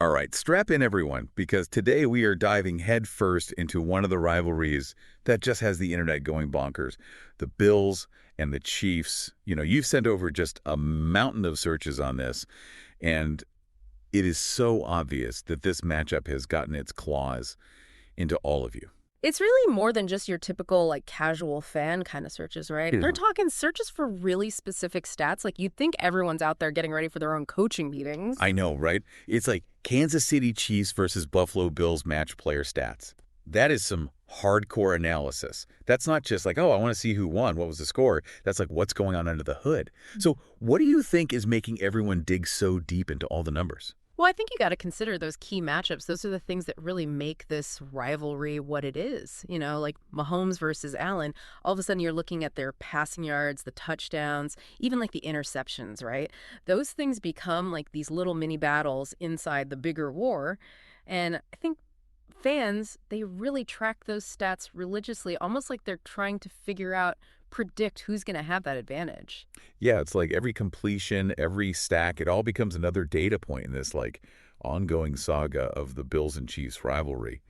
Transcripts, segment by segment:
All right, strap in everyone, because today we are diving headfirst into one of the rivalries that just has the internet going bonkers. The Bills and the Chiefs. You've sent over just a mountain of searches on this, and it is so obvious that this matchup has gotten its claws into all of you. It's really more than just your typical, casual fan kind of searches, right? Yeah. They're talking searches for really specific stats. Like, you'd think everyone's out there getting ready for their own coaching meetings. I know, right? It's like Kansas City Chiefs versus Buffalo Bills match player stats. That is some hardcore analysis. That's not just like, oh, I want to see who won, what was the score. That's like what's going on under the hood. So what do you think is making everyone dig so deep into all the numbers? Well, I think you got to consider those key matchups. Those are the things that really make this rivalry what it is. Like Mahomes versus Allen. All of a sudden, you're looking at their passing yards, the touchdowns, even like the interceptions, right? Those things become like these little mini battles inside the bigger war. And I think fans, they really track those stats religiously, almost like they're trying to predict who's going to have that advantage. Yeah, it's like every completion, every stack, it all becomes another data point in this ongoing saga of the Bills and Chiefs rivalry.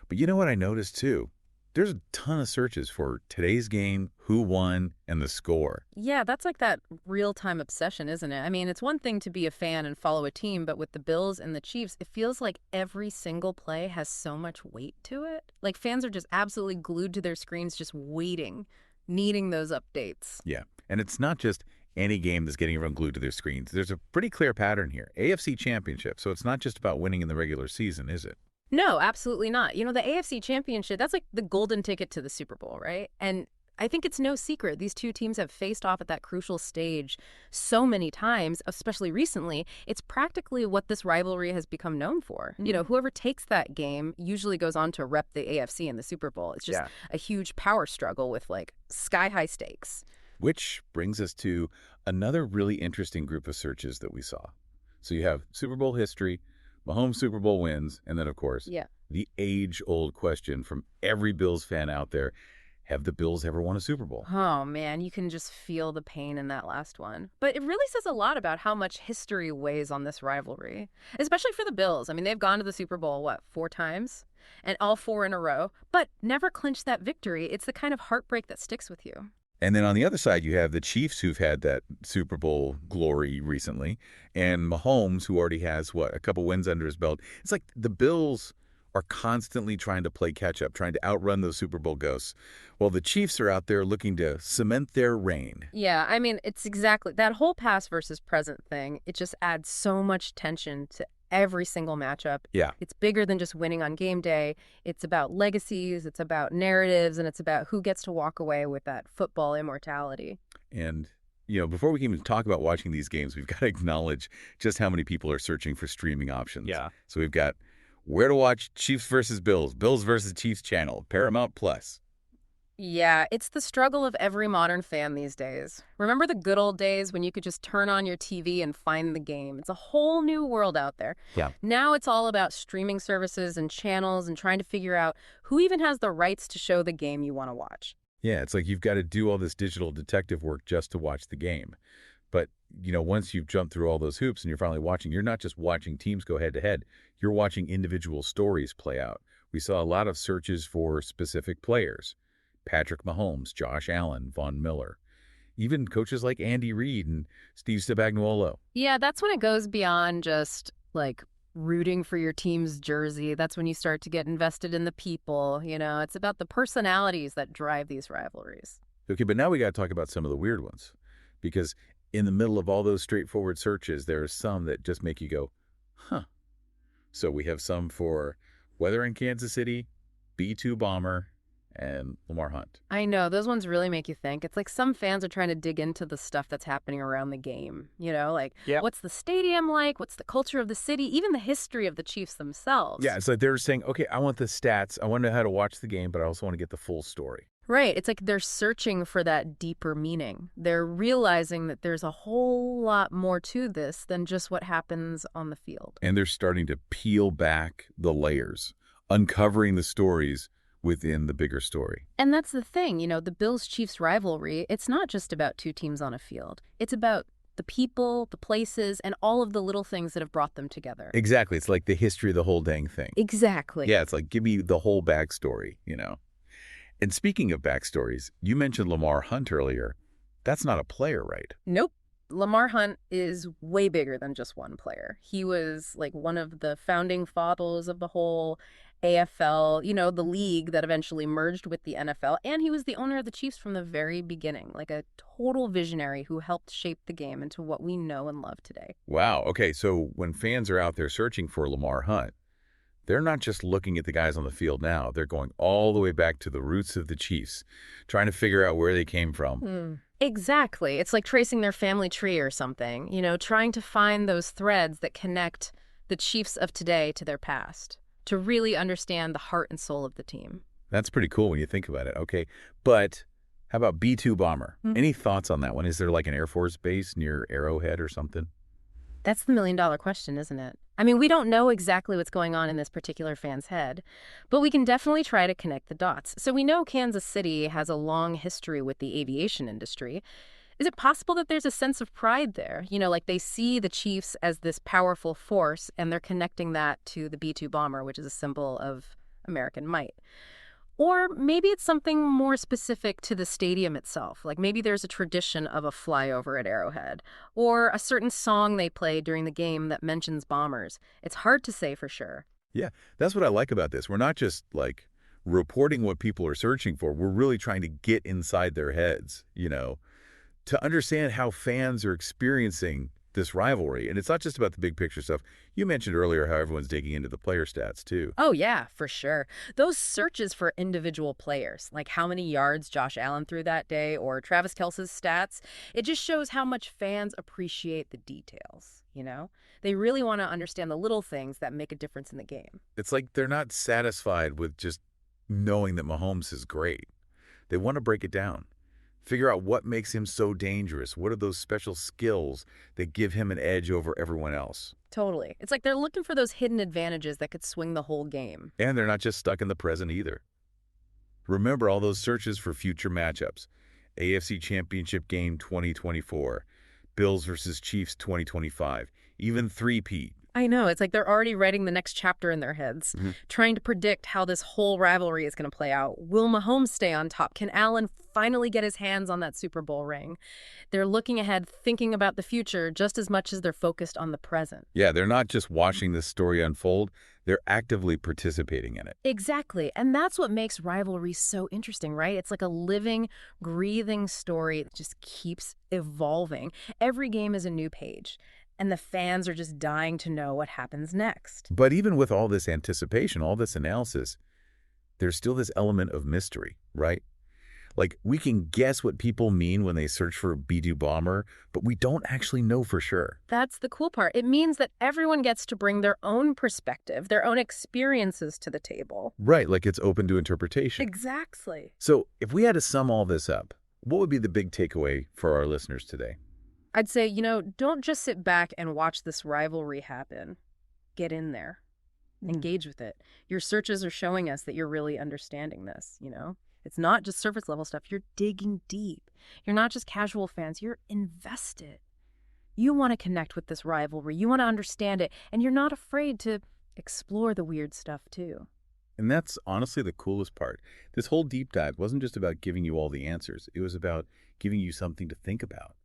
But you know what I noticed too? There's a ton of searches for today's game, who won, and the score. Yeah, that's like that real-time obsession, isn't it? I mean, it's one thing to be a fan and follow a team, but with the Bills and the Chiefs, it feels like every single play has so much weight to it. Like, fans are just absolutely glued to their screens, just waiting, needing those updates. Yeah, and it's not just any game that's getting everyone glued to their screens. There's a pretty clear pattern here. AFC Championship, so it's not just about winning in the regular season, is it? No, absolutely not. The AFC Championship, that's like the golden ticket to the Super Bowl, right? And I think it's no secret. These two teams have faced off at that crucial stage so many times, especially recently. It's practically what this rivalry has become known for. Whoever takes that game usually goes on to rep the AFC in the Super Bowl. It's just a huge power struggle with sky-high stakes. Which brings us to another really interesting group of searches that we saw. So you have Super Bowl history, Mahomes Super Bowl wins, and then, of course, the age-old question from every Bills fan out there: have the Bills ever won a Super Bowl? Oh, man, you can just feel the pain in that last one. But it really says a lot about how much history weighs on this rivalry, especially for the Bills. I mean, they've gone to the Super Bowl, 4 times? And all 4 in a row, but never clinched that victory. It's the kind of heartbreak that sticks with you. And then on the other side, you have the Chiefs, who've had that Super Bowl glory recently, and Mahomes, who already has, a couple wins under his belt. It's like the Bills are constantly trying to play catch-up, trying to outrun those Super Bowl ghosts, while the Chiefs are out there looking to cement their reign. Yeah, I mean, it's exactly that whole past versus present thing. It just adds so much tension to every single matchup. Yeah. It's bigger than just winning on game day. It's about legacies, it's about narratives, and it's about who gets to walk away with that football immortality. And, before we can even talk about watching these games, we've got to acknowledge just how many people are searching for streaming options. Yeah. So we've got where to watch Chiefs versus Bills, Bills versus Chiefs channel, Paramount Plus. Yeah, it's the struggle of every modern fan these days. Remember the good old days when you could just turn on your TV and find the game? It's a whole new world out there. Yeah. Now it's all about streaming services and channels and trying to figure out who even has the rights to show the game you want to watch. Yeah, it's like you've got to do all this digital detective work just to watch the game. But, once you've jumped through all those hoops and you're finally watching, you're not just watching teams go head-to-head. You're watching individual stories play out. We saw a lot of searches for specific players. Patrick Mahomes, Josh Allen, Von Miller. Even coaches like Andy Reid and Steve Spagnuolo. Yeah, that's when it goes beyond just, rooting for your team's jersey. That's when you start to get invested in the people. It's about the personalities that drive these rivalries. Okay, but now we got to talk about some of the weird ones. Because in the middle of all those straightforward searches, there are some that just make you go, huh. So we have some for weather in Kansas City, B-2 bomber, and Lamar Hunt. I know, those ones really make you think. It's like some fans are trying to dig into the stuff that's happening around the game. What's the stadium like? What's the culture of the city? Even the history of the Chiefs themselves. Yeah, it's like they're saying, okay, I want the stats. I want to know how to watch the game, but I also want to get the full story. Right. It's like they're searching for that deeper meaning. They're realizing that there's a whole lot more to this than just what happens on the field. And they're starting to peel back the layers, uncovering the stories within the bigger story. And that's the thing, the Bills-Chiefs rivalry, it's not just about two teams on a field. It's about The people, the places, and all of the little things that have brought them together. Exactly. It's like the history of the whole dang thing. Exactly. Yeah, it's like, give me the whole backstory. And speaking of backstories, you mentioned Lamar Hunt earlier. That's not a player, right? Nope. Lamar Hunt is way bigger than just one player. He was like one of the founding fathers of the whole AFL, the league that eventually merged with the NFL. And he was the owner of the Chiefs from the very beginning, like a total visionary who helped shape the game into what we know and love today. Wow. Okay, so when fans are out there searching for Lamar Hunt, they're not just looking at the guys on the field now. They're going all the way back to the roots of the Chiefs, trying to figure out where they came from. Exactly. It's like tracing their family tree or something, trying to find those threads that connect the Chiefs of today to their past, to really understand the heart and soul of the team. That's pretty cool when you think about it. Okay, but how about B-2 Bomber? Any thoughts on that one? Is there like an Air Force base near Arrowhead or something? That's the million-dollar question, isn't it? I mean, we don't know exactly what's going on in this particular fan's head, but we can definitely try to connect the dots. So we know Kansas City has a long history with the aviation industry. Is it possible that there's a sense of pride there? Like they see the Chiefs as this powerful force, and they're connecting that to the B-2 bomber, which is a symbol of American might. Or maybe it's something more specific to the stadium itself. Like maybe there's a tradition of a flyover at Arrowhead, or a certain song they play during the game that mentions bombers. It's hard to say for sure. Yeah, that's what I like about this. We're not just like reporting what people are searching for. We're really trying to get inside their heads, to understand how fans are experiencing this rivalry. And it's not just about the big picture stuff. You mentioned earlier how everyone's digging into the player stats, too. Oh, yeah, for sure. Those searches for individual players, like how many yards Josh Allen threw that day or Travis Kelce's stats, it just shows how much fans appreciate the details. They really want to understand the little things that make a difference in the game. It's like they're not satisfied with just knowing that Mahomes is great. They want to break it down. Figure out what makes him so dangerous. What are those special skills that give him an edge over everyone else? Totally. It's like they're looking for those hidden advantages that could swing the whole game. And they're not just stuck in the present either. Remember all those searches for future matchups. AFC Championship Game 2024, Bills versus Chiefs 2025, even three-peat. I know. It's like they're already writing the next chapter in their heads, trying to predict how this whole rivalry is going to play out. Will Mahomes stay on top? Can Allen finally get his hands on that Super Bowl ring? They're looking ahead, thinking about the future just as much as they're focused on the present. Yeah, they're not just watching this story unfold. They're actively participating in it. Exactly. And that's what makes rivalry so interesting, right? It's like a living, breathing story that just keeps evolving. Every game is a new page, and the fans are just dying to know what happens next. But even with all this anticipation, all this analysis, there's still this element of mystery, right? Like, we can guess what people mean when they search for a B-2 bomber, but we don't actually know for sure. That's the cool part. It means that everyone gets to bring their own perspective, their own experiences to the table. Right, like it's open to interpretation. Exactly. So if we had to sum all this up, what would be the big takeaway for our listeners today? I'd say, don't just sit back and watch this rivalry happen. Get in there. Engage with it. Your searches are showing us that you're really understanding this. It's not just surface level stuff. You're digging deep. You're not just casual fans. You're invested. You want to connect with this rivalry. You want to understand it. And you're not afraid to explore the weird stuff, too. And that's honestly the coolest part. This whole deep dive wasn't just about giving you all the answers. It was about giving you something to think about,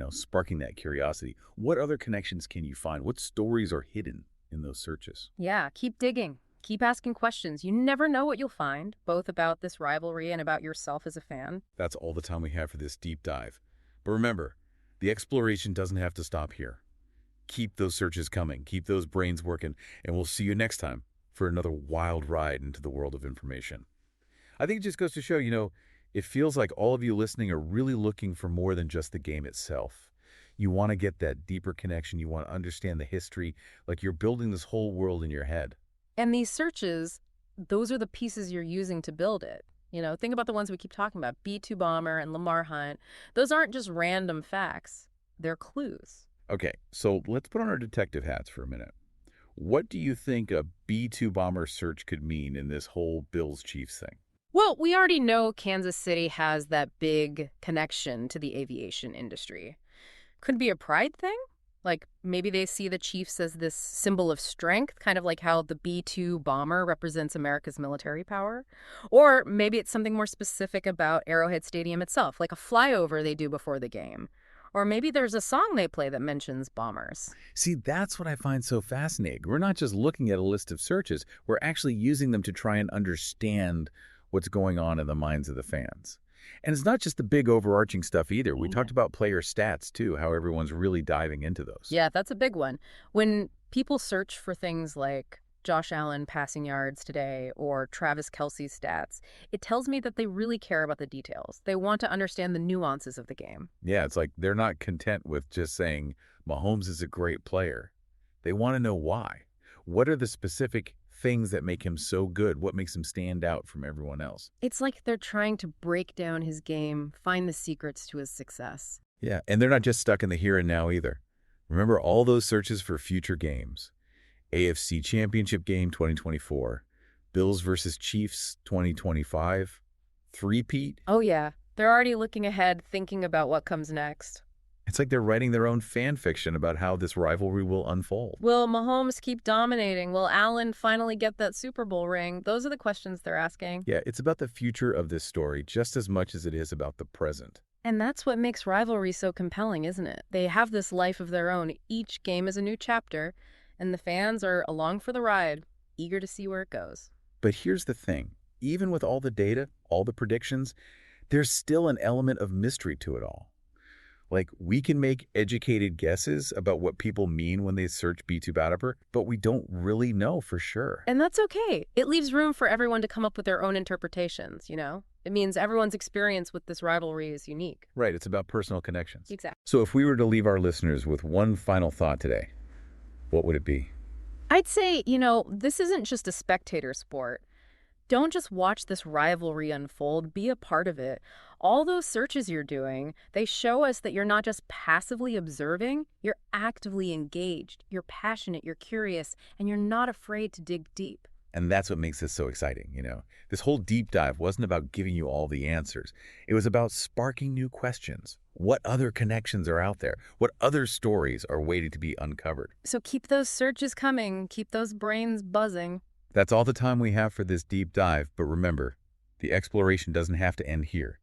sparking that curiosity. What other connections can you find? What stories are hidden in those searches? Yeah, keep digging. Keep asking questions. You never know what you'll find, both about this rivalry and about yourself as a fan. That's all the time we have for this deep dive. But remember, the exploration doesn't have to stop here. Keep those searches coming. Keep those brains working. And we'll see you next time for another wild ride into the world of information. I think it just goes to show, it feels like all of you listening are really looking for more than just the game itself. You want to get that deeper connection. You want to understand the history, like you're building this whole world in your head. And these searches, those are the pieces you're using to build it. Think about the ones we keep talking about, B-2 Bomber and Lamar Hunt. Those aren't just random facts. They're clues. Okay, so let's put on our detective hats for a minute. What do you think a B-2 Bomber search could mean in this whole Bills-Chiefs thing? Well, we already know Kansas City has that big connection to the aviation industry. Could be a pride thing. Like maybe they see the Chiefs as this symbol of strength, kind of like how the B-2 bomber represents America's military power. Or maybe it's something more specific about Arrowhead Stadium itself, like a flyover they do before the game. Or maybe there's a song they play that mentions bombers. See, that's what I find so fascinating. We're not just looking at a list of searches, we're actually using them to try and understand what's going on in the minds of the fans. And it's not just the big overarching stuff either. We talked about player stats too, how everyone's really diving into those. Yeah, that's a big one. When people search for things like Josh Allen passing yards today or Travis Kelce's stats, it tells me that they really care about the details. They want to understand the nuances of the game. Yeah, it's like they're not content with just saying Mahomes is a great player. They want to know why. What are the specific things that make him so good? What makes him stand out from everyone else? It's like they're trying to break down his game, find the secrets to his success. Yeah, and they're not just stuck in the here and now either. Remember all those searches for future games. AFC Championship game 2024, Bills versus Chiefs 2025, three-peat. Oh, yeah. They're already looking ahead, thinking about what comes next. It's like they're writing their own fan fiction about how this rivalry will unfold. Will Mahomes keep dominating? Will Allen finally get that Super Bowl ring? Those are the questions they're asking. Yeah, it's about the future of this story just as much as it is about the present. And that's what makes rivalry so compelling, isn't it? They have this life of their own. Each game is a new chapter, and the fans are along for the ride, eager to see where it goes. But here's the thing. Even with all the data, all the predictions, there's still an element of mystery to it all. Like, we can make educated guesses about what people mean when they search B2 Battlebur, but we don't really know for sure. And that's okay. It leaves room for everyone to come up with their own interpretations, you know? It means everyone's experience with this rivalry is unique. Right, it's about personal connections. Exactly. So if we were to leave our listeners with one final thought today, what would it be? I'd say, this isn't just a spectator sport. Don't just watch this rivalry unfold, be a part of it. All those searches you're doing, they show us that you're not just passively observing, you're actively engaged, you're passionate, you're curious, and you're not afraid to dig deep. And that's what makes this so exciting, This whole deep dive wasn't about giving you all the answers. It was about sparking new questions. What other connections are out there? What other stories are waiting to be uncovered? So keep those searches coming, keep those brains buzzing. That's all the time we have for this deep dive, but remember, the exploration doesn't have to end here.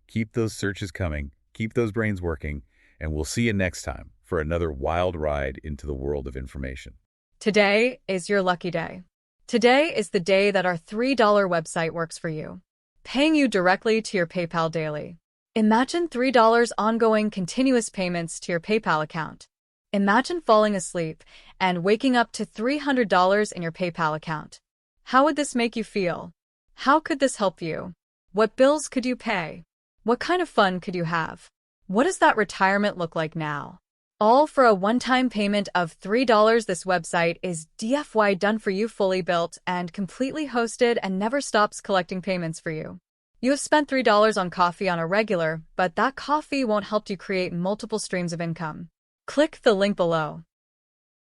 Keep those searches coming, keep those brains working, and we'll see you next time for another wild ride into the world of information. Today is your lucky day. Today is the day that our $3 website works for you, paying you directly to your PayPal daily. Imagine $3 ongoing continuous payments to your PayPal account. Imagine falling asleep and waking up to $300 in your PayPal account. How would this make you feel? How could this help you? What bills could you pay? What kind of fun could you have? What does that retirement look like now? All for a one-time payment of $3. This website is DFY done for you, fully built and completely hosted, and never stops collecting payments for you. You have spent $3 on coffee on a regular, but that coffee won't help you create multiple streams of income. Click the link below.